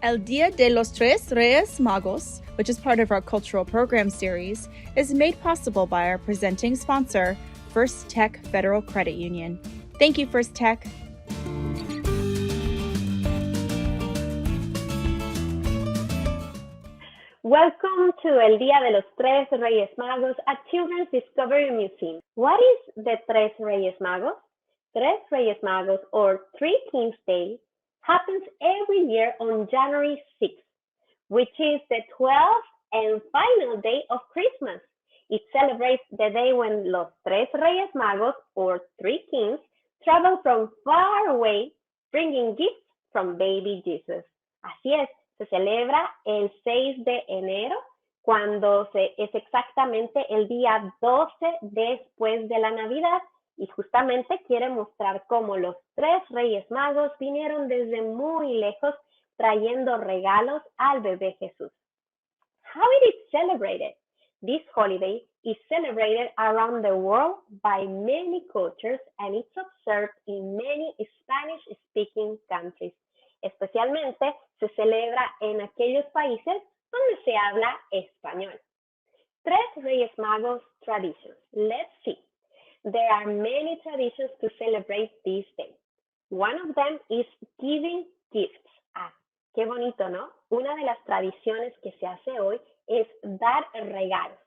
El Día de los Tres Reyes Magos, which is part of our cultural program series, is made possible by our presenting sponsor, First Tech Federal Credit Union. Thank you, First Tech. Welcome to El Día de los Tres Reyes Magos at Children's Discovery Museum. What is the Tres Reyes Magos? Tres Reyes Magos, or Three Kings Day, happens every year on January 6th, which is the 12th and final day of Christmas. It celebrates the day when los Tres Reyes Magos, or Three Kings, travel from far away, bringing gifts from baby Jesus. Así es, se celebra el 6 de enero, cuando es exactamente el día 12 después de la Navidad, y justamente quiere mostrar cómo los tres Reyes Magos vinieron desde muy lejos trayendo regalos al bebé Jesús. How it is celebrated? This holiday is celebrated around the world by many cultures and it's observed in many Spanish-speaking countries. Especialmente se celebra en aquellos países donde se habla español. Tres Reyes Magos traditions. Let's see. There are many traditions to celebrate this day. One of them is giving gifts. Ah, qué bonito, ¿no? Una de las tradiciones que se hace hoy es dar regalos.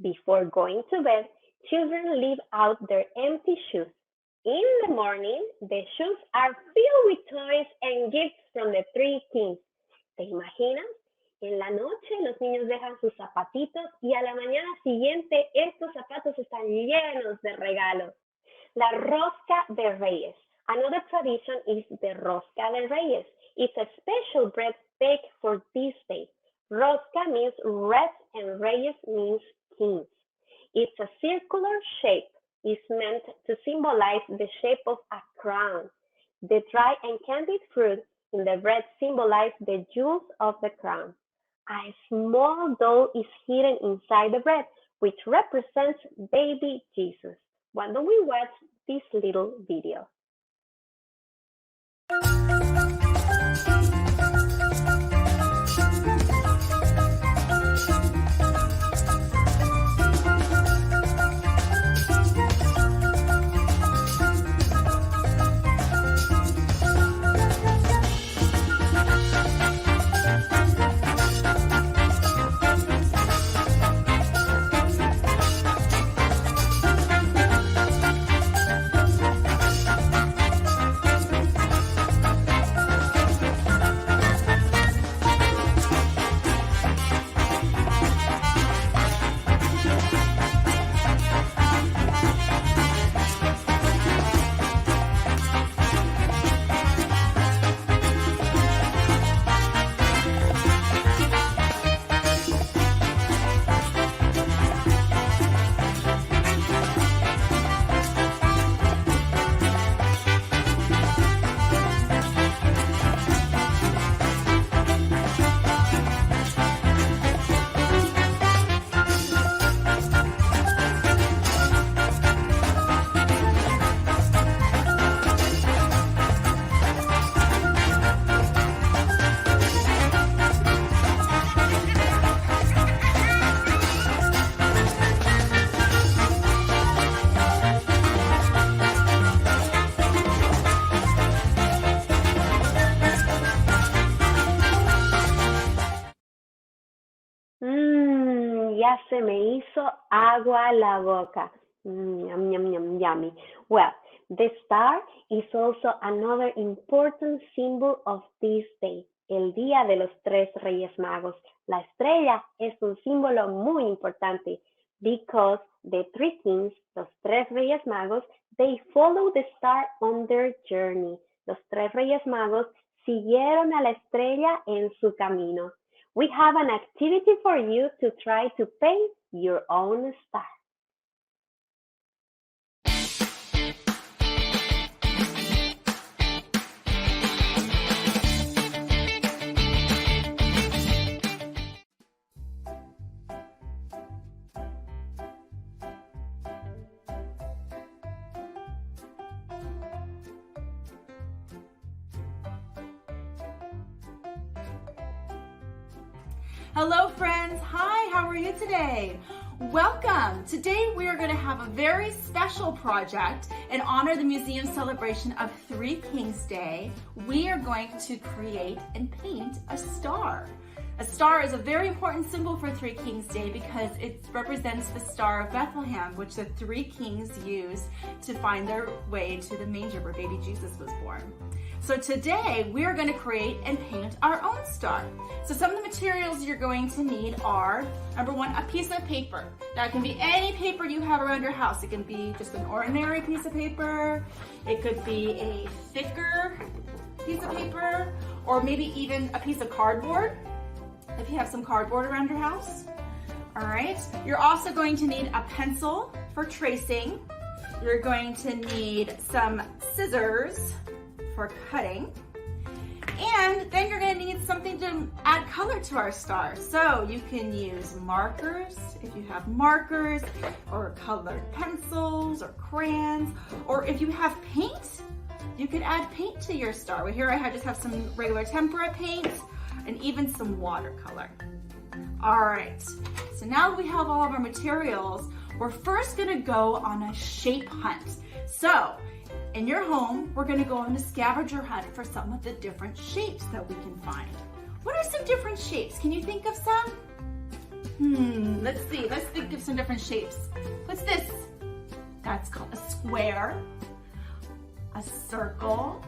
Before going to bed, children leave out their empty shoes. In the morning, the shoes are filled with toys and gifts from the three kings. ¿Te imaginas? En la noche los niños dejan sus zapatitos y a la mañana siguiente estos zapatos están llenos de regalos. La Rosca de Reyes. Another tradition is the Rosca de Reyes. It's a special bread baked for this day. Rosca means red and Reyes means kings. It's a circular shape. It's meant to symbolize the shape of a crown. The dry and candied fruit in the bread symbolize the jewels of the crown. A small doll is hidden inside the bread, which represents baby Jesus. Why don't we watch this little video? Ya se me hizo agua la boca. Yum, yum, yum, yummy. Well, the star is also another important symbol of this day, el Día de los Tres Reyes Magos. La estrella es un símbolo muy importante because the three kings, los Tres Reyes Magos, they follow the star on their journey. Los Tres Reyes Magos siguieron a la estrella en su camino. We have an activity for you to try to paint your own star. Hello friends, hi, how are you today? Welcome! Today we are going to have a very special project in honor of the museum celebration of Three Kings Day. We are going to create and paint a star. A star is a very important symbol for Three Kings Day because it represents the Star of Bethlehem, which the three kings used to find their way to the manger where baby Jesus was born. So today we are going to create and paint our own star. So some of the materials you're going to need are, number one, a piece of paper. That can be any paper you have around your house. It can be just an ordinary piece of paper. It could be a thicker piece of paper, or maybe even a piece of cardboard, if you have some cardboard around your house. All right, you're also going to need a pencil for tracing. You're going to need some scissors for cutting. And then you're going to need something to add color to our star. So you can use markers, if you have markers, or colored pencils, or crayons, or if you have paint, you could add paint to your star. Well, here I just have some regular tempera paint, and even some watercolor. All right, so now that we have all of our materials, we're first gonna go on a shape hunt. So, in your home, we're gonna go on a scavenger hunt for some of the different shapes that we can find. What are some different shapes? Can you think of some? Let's see, let's think of some different shapes. What's this? That's called a square, a circle.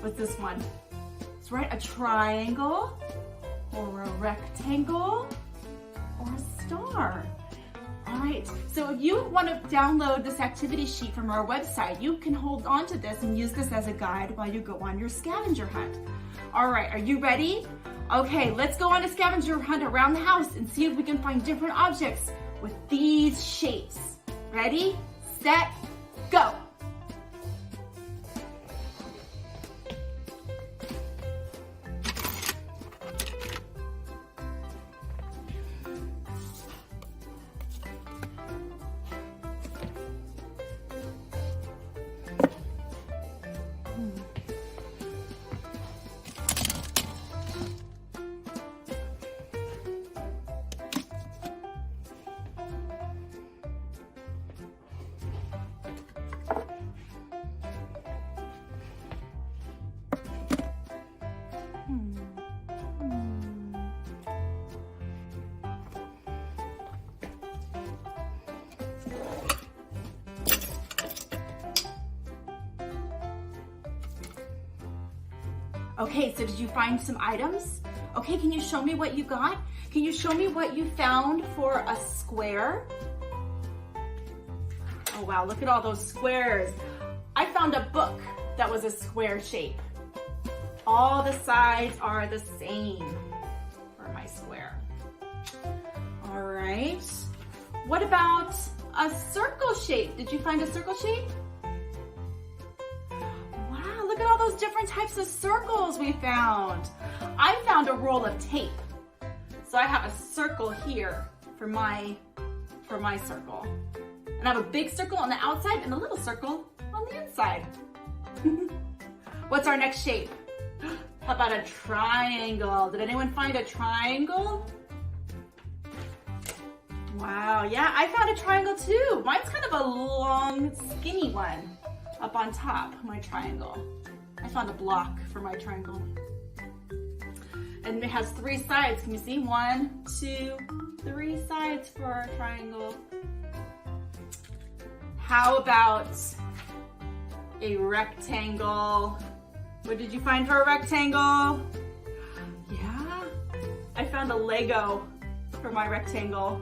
What's this one? Right, a triangle, or a rectangle, or a star. All right, so if you want to download this activity sheet from our website, you can hold on to this and use this as a guide while you go on your scavenger hunt. All right, are you ready? Okay, let's go on a scavenger hunt around the house and see if we can find different objects with these shapes. Ready, set, go. Okay, so did you find some items? Okay, can you show me what you got? Can you show me what you found for a square? Oh wow, look at all those squares. I found a book that was a square shape. All the sides are the same for my square. All right, what about a circle shape? Did you find a circle shape? Look at all those different types of circles we found. I found a roll of tape. So I have a circle here for my circle. And I have a big circle on the outside and a little circle on the inside. What's our next shape? How about a triangle? Did anyone find a triangle? Wow, yeah, I found a triangle too. Mine's kind of a long, skinny one up on top, my triangle. I found a block for my triangle. And it has 3 sides. Can you see? 1, 2, 3 sides for our triangle. How about a rectangle? What did you find for a rectangle? Yeah, I found a Lego for my rectangle.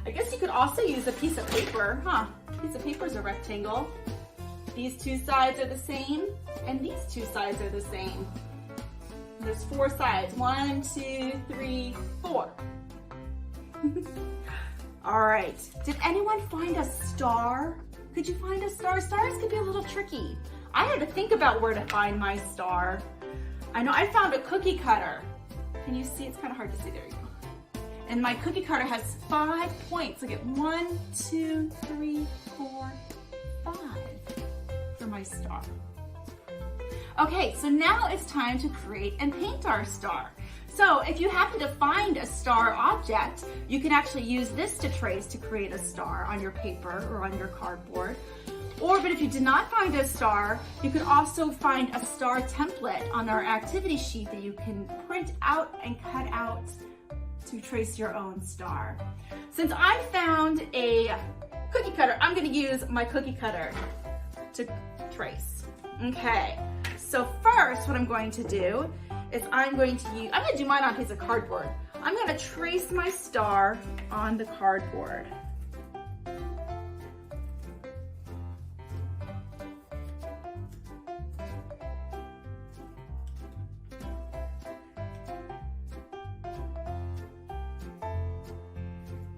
I guess you could also use a piece of paper, huh? A piece of paper is a rectangle. These 2 sides are the same, and these 2 sides are the same. And there's 4 sides. 1, 2, 3, 4. All right. Did anyone find a star? Could you find a star? Stars could be a little tricky. I had to think about where to find my star. I know I found a cookie cutter. Can you see? It's kind of hard to see. There you go. And my cookie cutter has 5 points. Look at 1, 2, 3, 4, 5. For my star. Okay, so now it's time to create and paint our star. So if you happen to find a star object, you can actually use this to trace to create a star on your paper or on your cardboard. But if you did not find a star, you could also find a star template on our activity sheet that you can print out and cut out to trace your own star. Since I found a cookie cutter, I'm gonna use my cookie cutter to trace. Okay, so first what I'm going to do is I'm gonna do mine on a piece of cardboard. I'm gonna trace my star on the cardboard.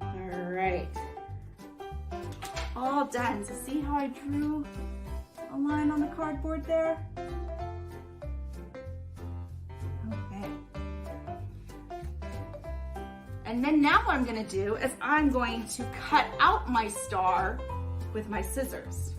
All right, all done. So see how I drew a line on the cardboard there? Okay. And then now what I'm gonna do is I'm going to cut out my star with my scissors.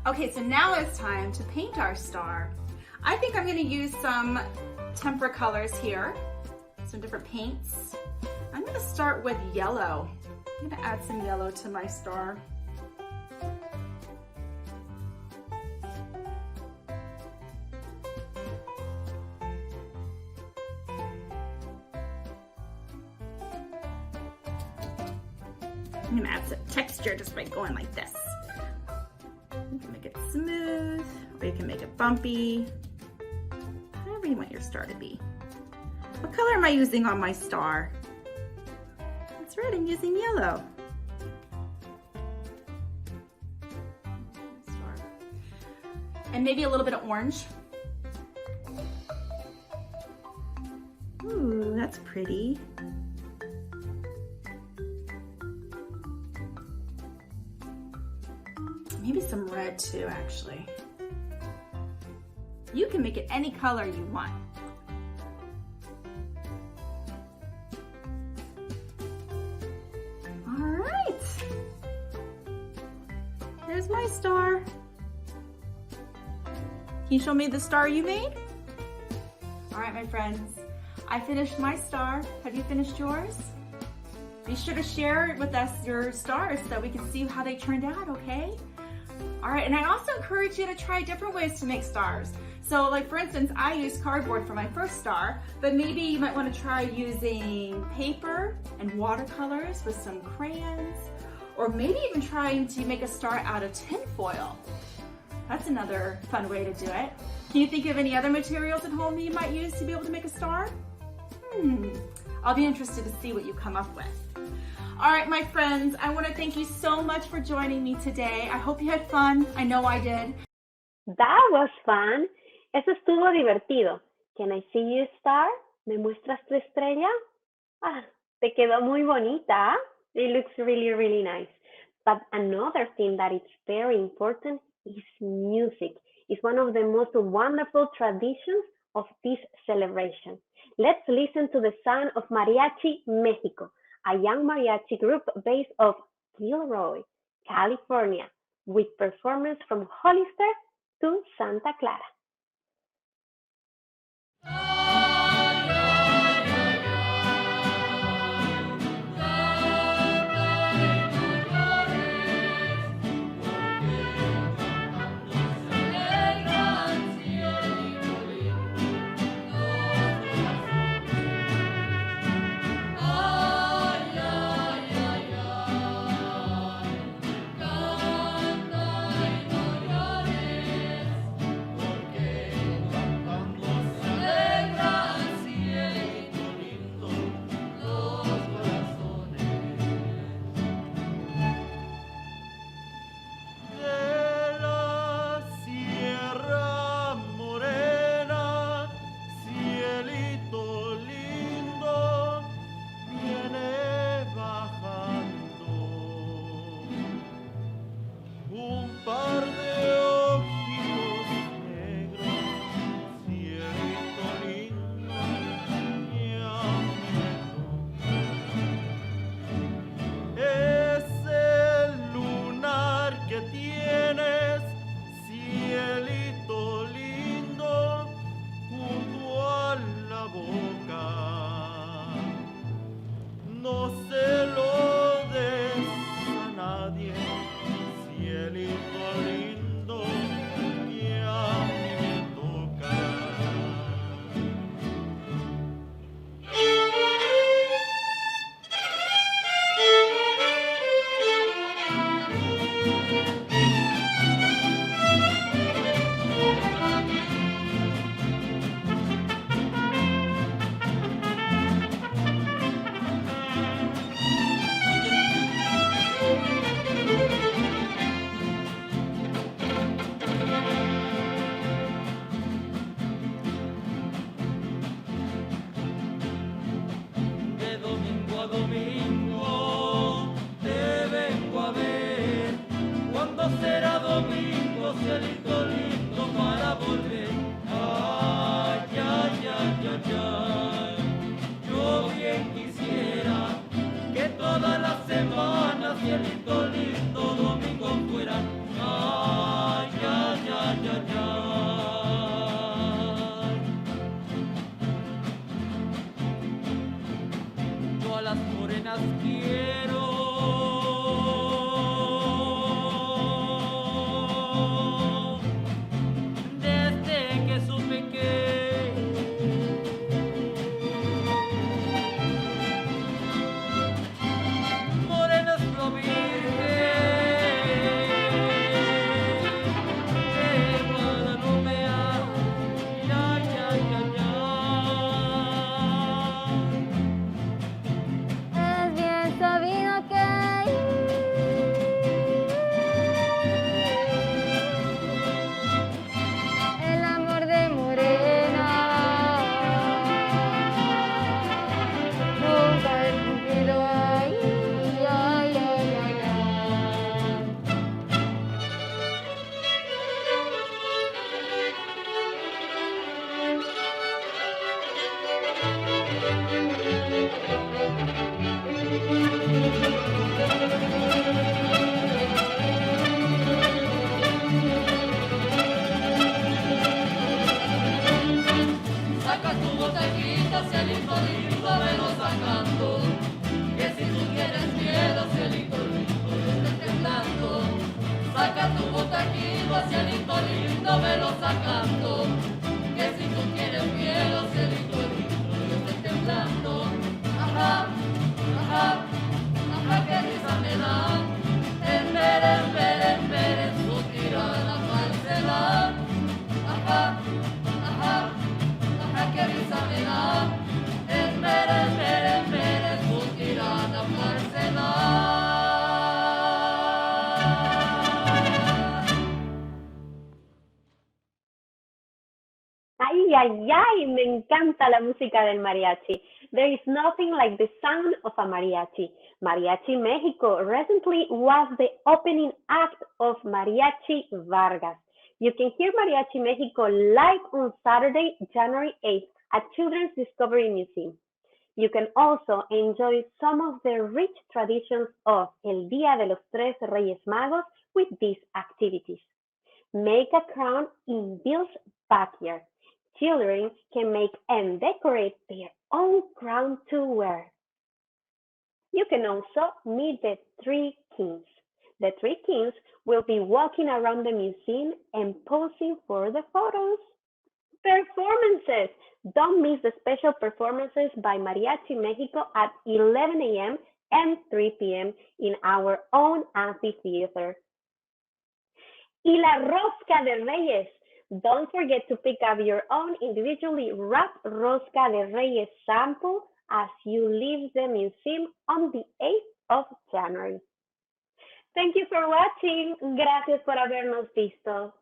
Okay, so now it's time to paint our star. I think I'm gonna use some tempera colors here, some different paints. I'm gonna start with yellow. I'm gonna add some yellow to my star. I'm gonna add some texture just by going like this. You can make it smooth, or you can make it bumpy, however you want your star to be. What color am I using on my star? That's right, I'm using yellow. And maybe a little bit of orange. Ooh, that's pretty. Maybe some red too, actually. You can make it any color you want. All right. There's my star. Can you show me the star you made? All right, my friends. I finished my star. Have you finished yours? Be sure to share with us your stars so we can see how they turned out, okay? All right, and I also encourage you to try different ways to make stars. So like for instance, I used cardboard for my first star, but maybe you might want to try using paper and watercolors with some crayons, or maybe even trying to make a star out of tin foil. That's another fun way to do it. Can you think of any other materials at home that you might use to be able to make a star? I'll be interested to see what you come up with. All right, my friends, I want to thank you so much for joining me today. I hope you had fun. I know I did. That was fun. Eso estuvo divertido. Can I see you, star? ¿Me muestras tu estrella? Ah, te quedó muy bonita. It looks really, really nice. But another thing that is very important is music. It's one of the most wonderful traditions of this celebration. Let's listen to the sound of Mariachi Mexico, a young mariachi group based of Gilroy, California, with performers from Hollister to Santa Clara. aquí, cielito lindo, velo sacando. Que si tú tienes miedo, cielito lindo, yo estoy temblando. Ajá, ajá, ajá, que risa me da. En su tirada falsedad. Ajá, ajá, ajá, que risa me da. En su tirada falsedad. Ay, ay, ay, me encanta la música del mariachi. There is nothing like the sound of a mariachi. Mariachi Mexico recently was the opening act of Mariachi Vargas. You can hear Mariachi Mexico live on Saturday, January 8th at Children's Discovery Museum. You can also enjoy some of the rich traditions of El Día de los Tres Reyes Magos with these activities. Make a crown in Bill's backyard. Children can make and decorate their own crown to wear. You can also meet the three kings. The three kings will be walking around the museum and posing for the photos. Performances! Don't miss the special performances by Mariachi Mexico at 11 a.m. and 3 p.m. in our own amphitheater. Y la Rosca de Reyes! Don't forget to pick up your own individually wrapped Rosca de Reyes sample as you leave the museum on the 8th of January. Thank you for watching. Gracias por habernos visto.